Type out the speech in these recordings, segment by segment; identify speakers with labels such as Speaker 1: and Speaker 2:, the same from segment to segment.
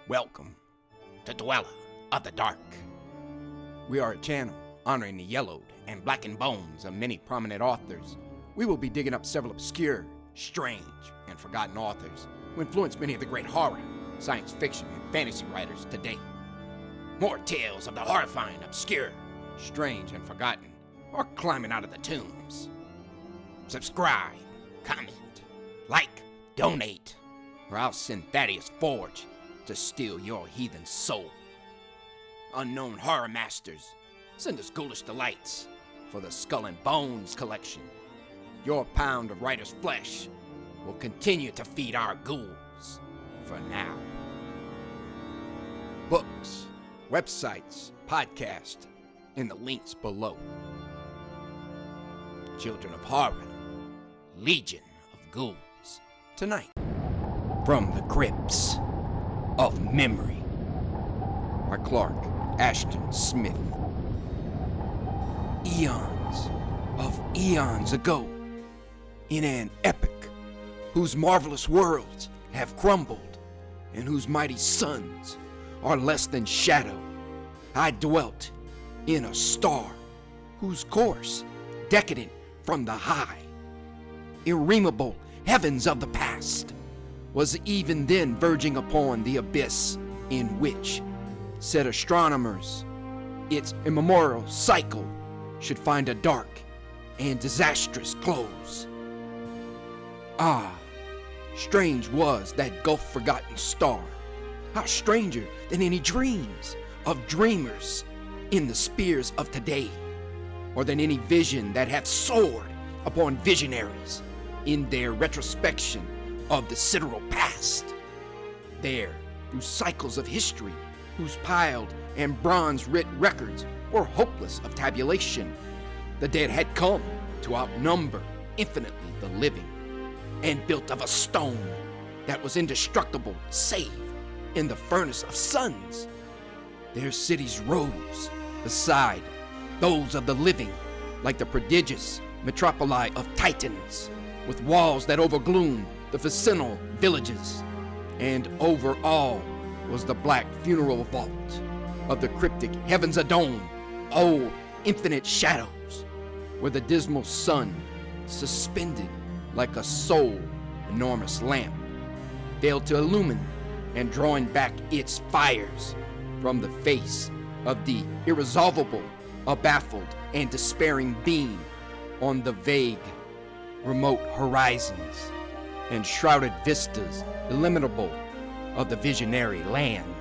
Speaker 1: Welcome to Dweller of the Dark. We are a channel honoring the yellowed and blackened bones of many prominent authors. We will be digging up several obscure, strange, and forgotten authors who influenced many of the great horror, science fiction, and fantasy writers today. More tales of the horrifying, obscure, strange, and forgotten are climbing out of the tombs. Subscribe, comment, like, donate, or I'll send Thaddeus Forge to steal your heathen soul. Unknown horror masters, send us ghoulish delights for the Skull and Bones collection. Your pound of writer's flesh will continue to feed our ghouls for now. Books, websites, podcasts, in the links below. Children of Horror, Legion of Ghouls. Tonight, from the Crypts of Memory by Clarkashtonsmith. Eons ago, in an epic whose marvelous worlds have crumbled and whose mighty suns are less than shadow, I dwelt in a star whose course, decadent from the high, irredeemable heavens of the past, was even then verging upon the abyss in which, said astronomers, its immemorial cycle should find a dark and disastrous close. Ah, strange was that gulf-forgotten star, how stranger than any dreams of dreamers in the spheres of today, or than any vision that hath soared upon visionaries in their retrospection of the sidereal past. There, through cycles of history, whose piled and bronze-writ records were hopeless of tabulation, the dead had come to outnumber infinitely the living, and built of a stone that was indestructible save in the furnace of suns, their cities rose beside those of the living like the prodigious metropoli of Titans, with walls that overgloomed the vicinal villages, and over all was the black funeral vault of the cryptic heavens adome, oh, infinite shadows, where the dismal sun, suspended like a sole enormous lamp, failed to illumine and drawing back its fires from the face of the irresolvable, a baffled and despairing being on the vague, remote horizons and shrouded vistas illimitable of the visionary land.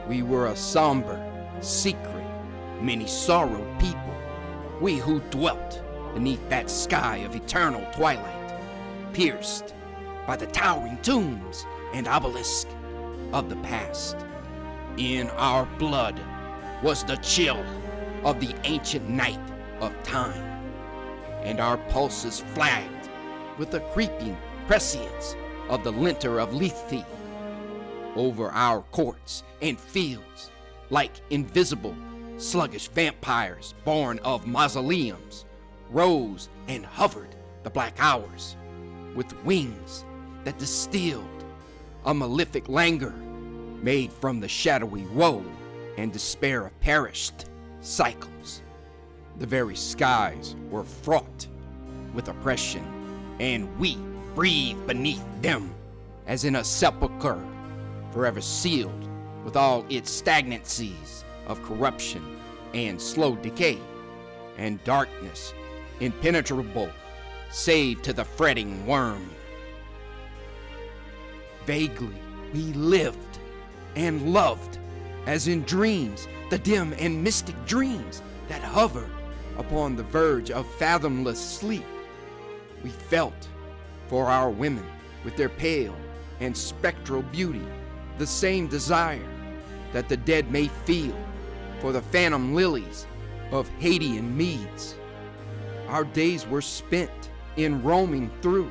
Speaker 1: We were a somber, secret, many-sorrowed people, we who dwelt beneath that sky of eternal twilight, pierced by the towering tombs and obelisks of the past. In our blood was the chill of the ancient night of time, and our pulses flagged with the creeping prescience of the linter of Lethe. Over our courts and fields, like invisible, sluggish vampires born of mausoleums, rose and hovered the black hours, with wings that distilled a malefic languor made from the shadowy woe and despair of perished cycles. The very skies were fraught with oppression, and we breathed beneath them as in a sepulchre, forever sealed with all its stagnancies of corruption and slow decay, and darkness impenetrable save to the fretting worm. Vaguely we lived and loved as in dreams, the dim and mystic dreams that hover upon the verge of fathomless sleep. We felt for our women with their pale and spectral beauty the same desire that the dead may feel for the phantom lilies of Hadean meads. Our days were spent in roaming through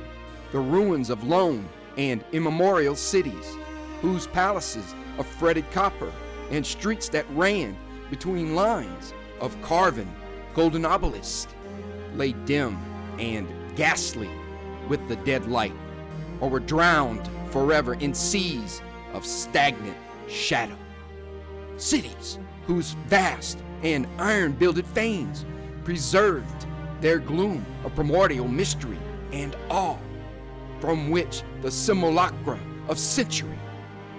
Speaker 1: the ruins of lone and immemorial cities, whose palaces of fretted copper and streets that ran between lines of carven golden obelisks lay dim and ghastly with the dead light, or were drowned forever in seas of stagnant shadow. Cities whose vast and iron-builded fanes preserved their gloom of primordial mystery and awe, from which the simulacra of century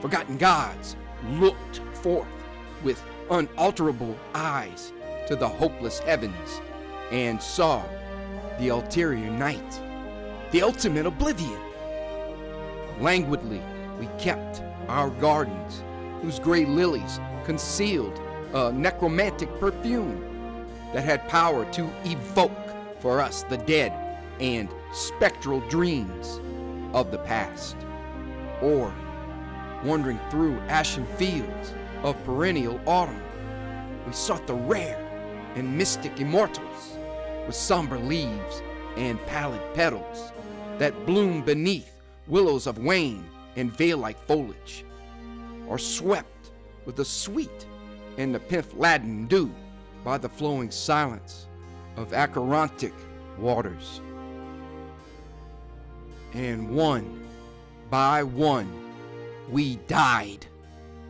Speaker 1: forgotten gods looked forth with unalterable eyes to the hopeless heavens and saw the ulterior night, the ultimate oblivion. Languidly we kept our gardens, whose gray lilies concealed a necromantic perfume that had power to evoke for us the dead and spectral dreams of the past. Or, wandering through ashen fields of perennial autumn, we sought the rare and mystic immortals with somber leaves and pallid petals that bloom beneath willows of wane and veil-like foliage, or swept with the sweet and the pith-laden dew by the flowing silence of acherontic waters. And one by one we died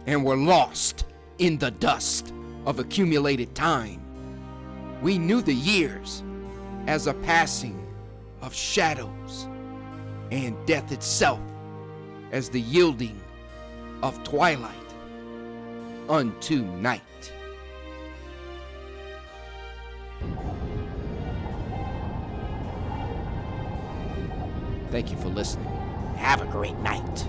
Speaker 1: and were lost in the dust of accumulated time. We knew the years as a passing of shadows, and death itself as the yielding of twilight unto night. Thank you for listening. Have a great night.